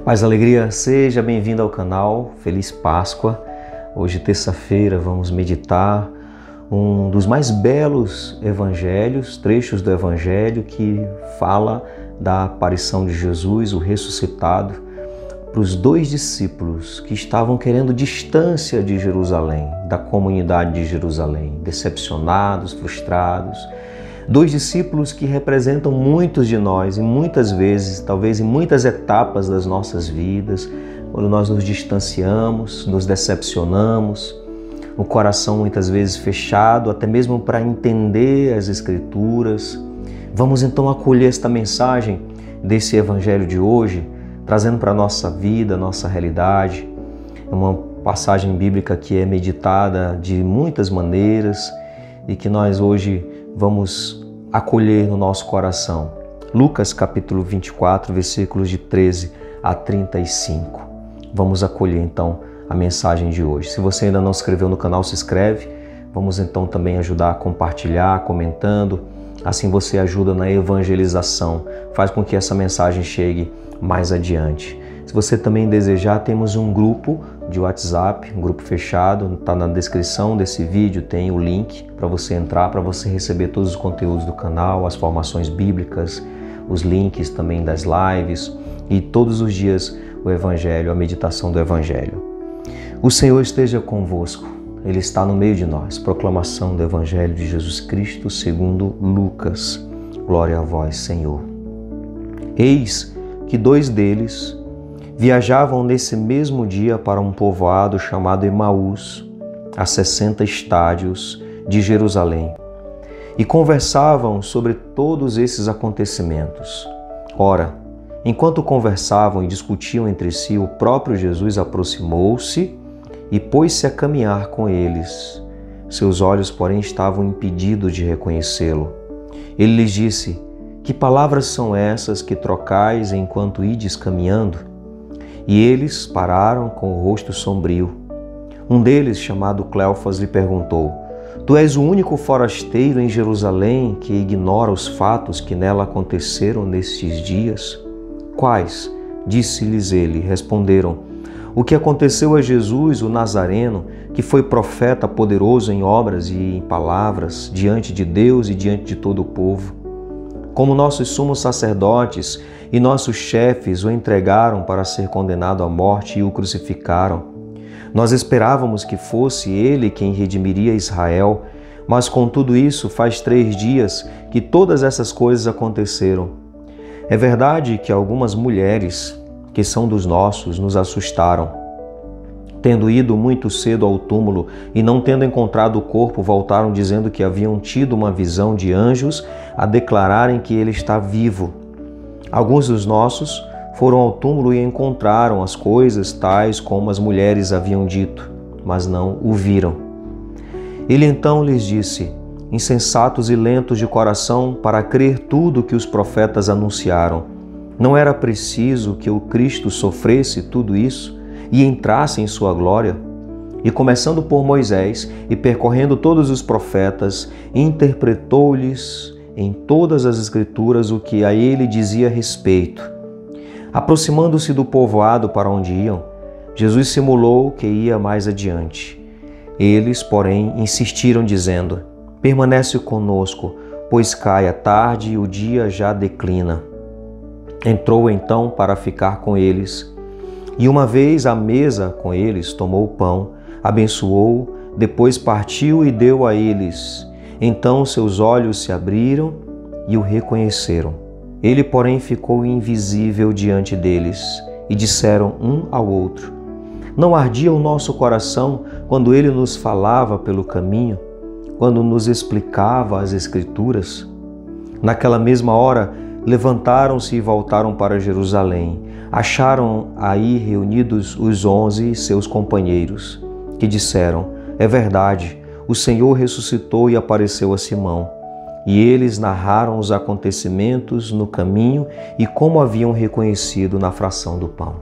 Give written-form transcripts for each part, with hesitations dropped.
Mais alegria, seja bem-vindo ao canal, Feliz Páscoa. Hoje, terça-feira, vamos meditar um dos mais belos evangelhos, trechos do evangelho que fala da aparição de Jesus, o ressuscitado, para os dois discípulos que estavam querendo distância de Jerusalém, da comunidade de Jerusalém, decepcionados, frustrados. Dois discípulos que representam muitos de nós e muitas vezes, talvez em muitas etapas das nossas vidas, quando nós nos distanciamos, nos decepcionamos, o coração muitas vezes fechado, até mesmo para entender as Escrituras. Vamos então acolher esta mensagem desse Evangelho de hoje, trazendo para a nossa vida, nossa realidade. É uma passagem bíblica que é meditada de muitas maneiras e que nós hoje vamos acolher no nosso coração. Lucas capítulo 24, versículos de 13 a 35. Vamos acolher então a mensagem de hoje. Se você ainda não se inscreveu no canal, se inscreve. Vamos então também ajudar a compartilhar, comentando. Assim você ajuda na evangelização, faz com que essa mensagem chegue mais adiante. Se você também desejar, temos um grupo de WhatsApp, um grupo fechado, está na descrição desse vídeo, tem o link para você entrar, para você receber todos os conteúdos do canal, as formações bíblicas, os links também das lives e todos os dias o Evangelho, a meditação do Evangelho. O Senhor esteja convosco, Ele está no meio de nós. Proclamação do Evangelho de Jesus Cristo segundo Lucas. Glória a vós, Senhor. Eis que dois deles viajavam nesse mesmo dia para um povoado chamado Emaús, a 60 estádios de Jerusalém, e conversavam sobre todos esses acontecimentos. Ora, enquanto conversavam e discutiam entre si, o próprio Jesus aproximou-se e pôs-se a caminhar com eles. Seus olhos, porém, estavam impedidos de reconhecê-lo. Ele lhes disse: que palavras são essas que trocais enquanto ides caminhando? E eles pararam com o rosto sombrio. Um deles, chamado Cleofas, lhe perguntou: tu és o único forasteiro em Jerusalém que ignora os fatos que nela aconteceram nestes dias? Quais? Disse-lhes ele. Responderam: o que aconteceu a Jesus, o Nazareno, que foi profeta poderoso em obras e em palavras, diante de Deus e diante de todo o povo. Como nossos sumos sacerdotes e nossos chefes o entregaram para ser condenado à morte e o crucificaram. Nós esperávamos que fosse ele quem redimiria Israel, mas com tudo isso faz 3 dias que todas essas coisas aconteceram. É verdade que algumas mulheres, que são dos nossos, nos assustaram. Tendo ido muito cedo ao túmulo e não tendo encontrado o corpo, voltaram dizendo que haviam tido uma visão de anjos a declararem que ele está vivo. Alguns dos nossos foram ao túmulo e encontraram as coisas tais como as mulheres haviam dito, mas não o viram. Ele então lhes disse: insensatos e lentos de coração para crer tudo que os profetas anunciaram. Não era preciso que o Cristo sofresse tudo isso e entrasse em sua glória? E começando por Moisés e percorrendo todos os profetas, interpretou-lhes em todas as Escrituras o que a ele dizia respeito. Aproximando-se do povoado para onde iam, Jesus simulou que ia mais adiante. Eles, porém, insistiram dizendo: permanece conosco, pois cai a tarde e o dia já declina. Entrou então para ficar com eles. E uma vez à mesa com eles, tomou o pão, abençoou, depois partiu e deu a eles. Então seus olhos se abriram e o reconheceram. Ele, porém, ficou invisível diante deles e disseram um ao outro: não ardia o nosso coração quando ele nos falava pelo caminho, quando nos explicava as Escrituras? Naquela mesma hora, levantaram-se e voltaram para Jerusalém. Acharam aí reunidos os 11 seus companheiros, que disseram: é verdade, o Senhor ressuscitou e apareceu a Simão. E eles narraram os acontecimentos no caminho e como haviam reconhecido na fração do pão.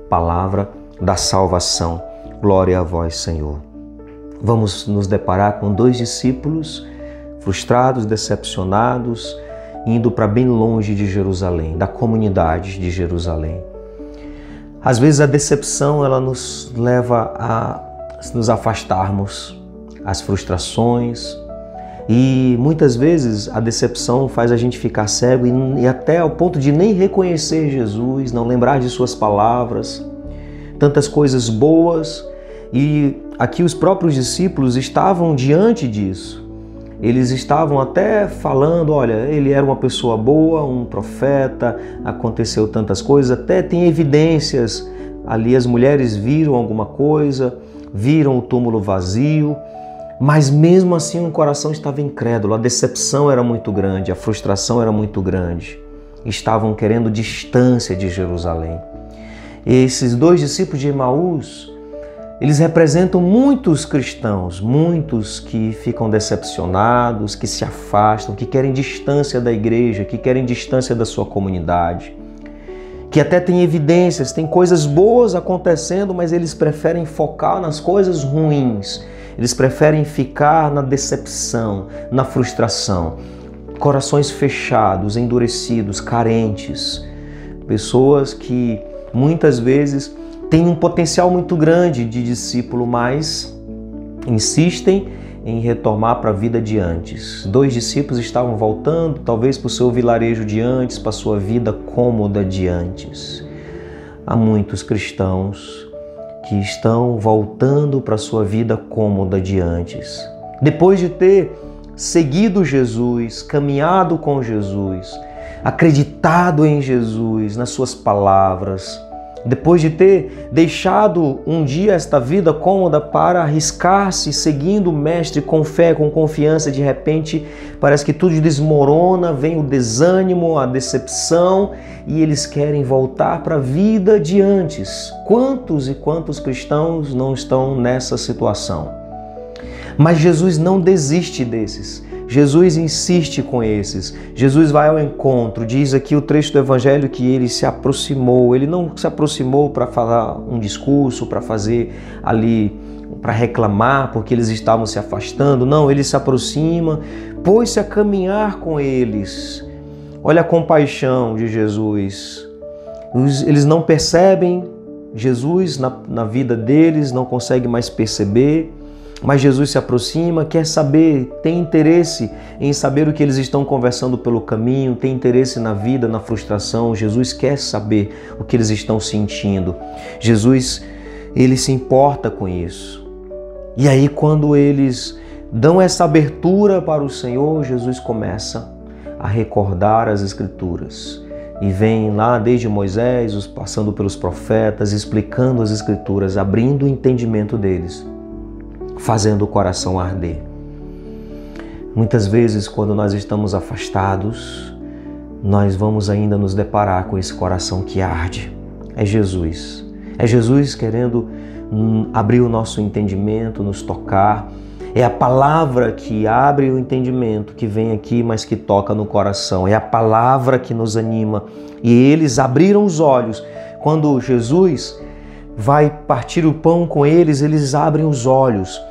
Palavra da salvação. Glória a vós, Senhor. Vamos nos deparar com 2 discípulos frustrados, decepcionados, indo para bem longe de Jerusalém, da comunidade de Jerusalém. Às vezes a decepção ela nos leva a nos afastarmos, as frustrações, e muitas vezes a decepção faz a gente ficar cego e até ao ponto de nem reconhecer Jesus, não lembrar de suas palavras, tantas coisas boas. E aqui os próprios discípulos estavam diante disso. Eles estavam até falando, olha, ele era uma pessoa boa, um profeta, aconteceu tantas coisas, até tem evidências ali, as mulheres viram alguma coisa, viram o túmulo vazio, mas mesmo assim o coração estava incrédulo, a decepção era muito grande, a frustração era muito grande. Estavam querendo distância de Jerusalém. Esses dois discípulos de Emaús, eles representam muitos cristãos, muitos que ficam decepcionados, que se afastam, que querem distância da igreja, que querem distância da sua comunidade, que até têm evidências, tem coisas boas acontecendo, mas eles preferem focar nas coisas ruins, eles preferem ficar na decepção, na frustração. Corações fechados, endurecidos, carentes, pessoas que muitas vezes têm um potencial muito grande de discípulo, mas insistem em retomar para a vida de antes. Dois discípulos estavam voltando, talvez para o seu vilarejo de antes, para a sua vida cômoda de antes. Há muitos cristãos que estão voltando para a sua vida cômoda de antes. Depois de ter seguido Jesus, caminhado com Jesus, acreditado em Jesus, nas suas palavras, depois de ter deixado um dia esta vida cômoda para arriscar-se seguindo o Mestre com fé, com confiança, de repente parece que tudo desmorona, vem o desânimo, a decepção e eles querem voltar para a vida de antes. Quantos e quantos cristãos não estão nessa situação? Mas Jesus não desiste desses. Jesus insiste com esses. Jesus vai ao encontro. Diz aqui o trecho do Evangelho que ele se aproximou. Ele não se aproximou para falar um discurso, para fazer ali, para reclamar porque eles estavam se afastando. Não, ele se aproxima, pôs-se a caminhar com eles. Olha a compaixão de Jesus. Eles não percebem Jesus na vida deles, não conseguem mais perceber. Mas Jesus se aproxima, quer saber, tem interesse em saber o que eles estão conversando pelo caminho, tem interesse na vida, na frustração. Jesus quer saber o que eles estão sentindo. Jesus, ele se importa com isso. E aí, quando eles dão essa abertura para o Senhor, Jesus começa a recordar as Escrituras. E vem lá desde Moisés, passando pelos profetas, explicando as Escrituras, abrindo o entendimento deles, fazendo o coração arder. Muitas vezes, quando nós estamos afastados, nós vamos ainda nos deparar com esse coração que arde. É Jesus. É Jesus querendo abrir o nosso entendimento, nos tocar. É a palavra que abre o entendimento, que vem aqui, mas que toca no coração. É a palavra que nos anima. E eles abriram os olhos. Quando Jesus vai partir o pão com eles, eles abrem os olhos.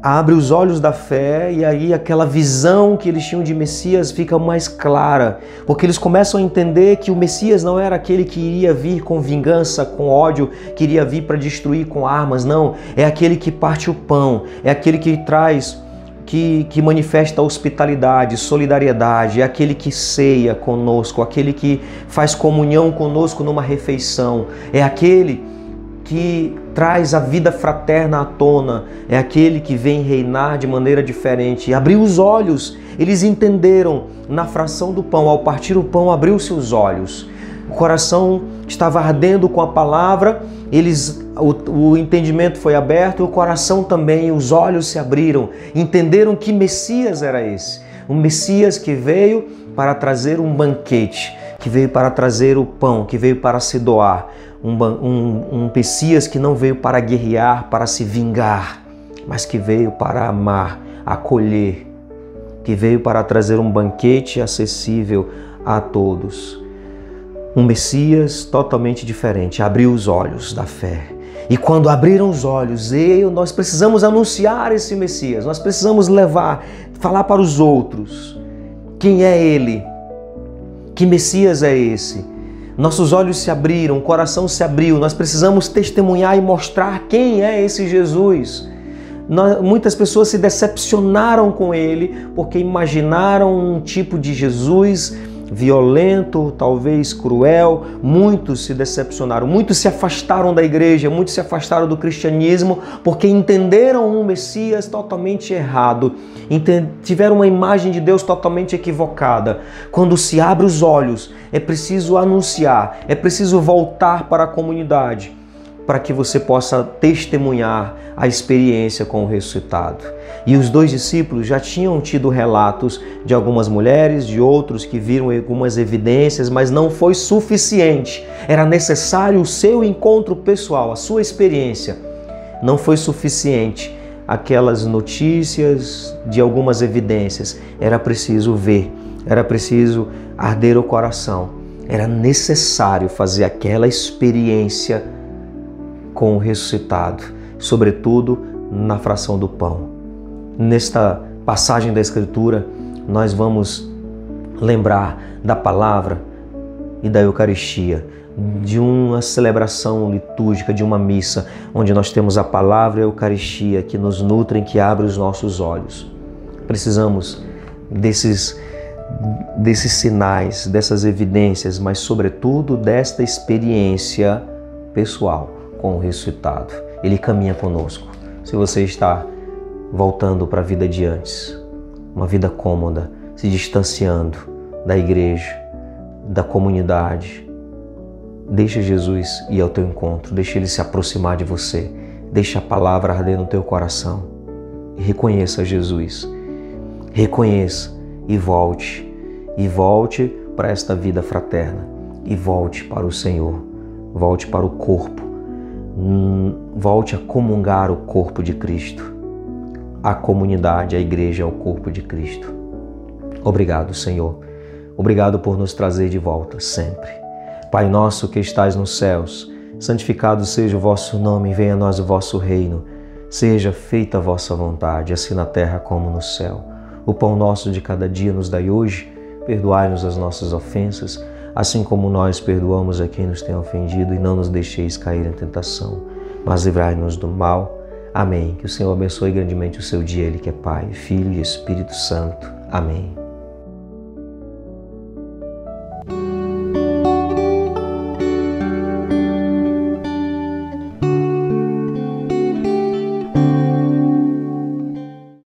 Abre os olhos da fé e aí aquela visão que eles tinham de Messias fica mais clara, porque eles começam a entender que o Messias não era aquele que iria vir com vingança, com ódio, que iria vir para destruir com armas, não. É aquele que parte o pão, é aquele que traz, que manifesta hospitalidade, solidariedade, é aquele que ceia conosco, aquele que faz comunhão conosco numa refeição, é aquele que traz a vida fraterna à tona, é aquele que vem reinar de maneira diferente. Abriu os olhos, eles entenderam na fração do pão, ao partir o pão, abriu-se os olhos. O coração estava ardendo com a palavra, o entendimento foi aberto, o coração também, os olhos se abriram, entenderam que Messias era esse. Um Messias que veio para trazer um banquete, que veio para trazer o pão, que veio para se doar. Um Messias que não veio para guerrear, para se vingar, mas que veio para amar, acolher, que veio para trazer um banquete acessível a todos. Um Messias totalmente diferente, abriu os olhos da fé. E quando abriram os olhos, nós precisamos anunciar esse Messias, nós precisamos falar para os outros quem é Ele, que Messias é esse. Nossos olhos se abriram, o coração se abriu. Nós precisamos testemunhar e mostrar quem é esse Jesus. Muitas pessoas se decepcionaram com ele porque imaginaram um tipo de Jesus violento, talvez cruel. Muitos se decepcionaram, muitos se afastaram da igreja, muitos se afastaram do cristianismo porque entenderam um Messias totalmente errado, tiveram uma imagem de Deus totalmente equivocada. Quando se abre os olhos, é preciso anunciar, é preciso voltar para a comunidade para que você possa testemunhar a experiência com o ressuscitado. E os 2 discípulos já tinham tido relatos de algumas mulheres, de outros que viram algumas evidências, mas não foi suficiente. Era necessário o seu encontro pessoal, a sua experiência. Não foi suficiente aquelas notícias de algumas evidências. Era preciso ver, era preciso arder o coração. Era necessário fazer aquela experiência com o ressuscitado, sobretudo na fração do pão. Nesta passagem da Escritura, nós vamos lembrar da palavra e da Eucaristia, de uma celebração litúrgica, de uma missa, onde nós temos a palavra e a Eucaristia que nos nutrem, que abrem os nossos olhos. Precisamos desses sinais, dessas evidências, mas sobretudo desta experiência pessoal com o ressuscitado. Ele caminha conosco. Se você está voltando para a vida de antes, uma vida cômoda, se distanciando da igreja, da comunidade, deixa Jesus ir ao teu encontro, deixa Ele se aproximar de você, deixa a palavra arder no teu coração e reconheça Jesus. Reconheça e volte para esta vida fraterna e volte para o Senhor, volte para o corpo. Volte a comungar o corpo de Cristo. A comunidade, a igreja é o corpo de Cristo. Obrigado, Senhor. Obrigado por nos trazer de volta sempre. Pai nosso que estais nos céus, santificado seja o vosso nome, venha a nós o vosso reino. Seja feita a vossa vontade, assim na terra como no céu. O pão nosso de cada dia nos dai hoje. Perdoai-nos as nossas ofensas, assim como nós perdoamos a quem nos tem ofendido, e não nos deixeis cair em tentação, mas livrai-nos do mal. Amém. Que o Senhor abençoe grandemente o seu dia, Ele que é Pai, Filho e Espírito Santo. Amém.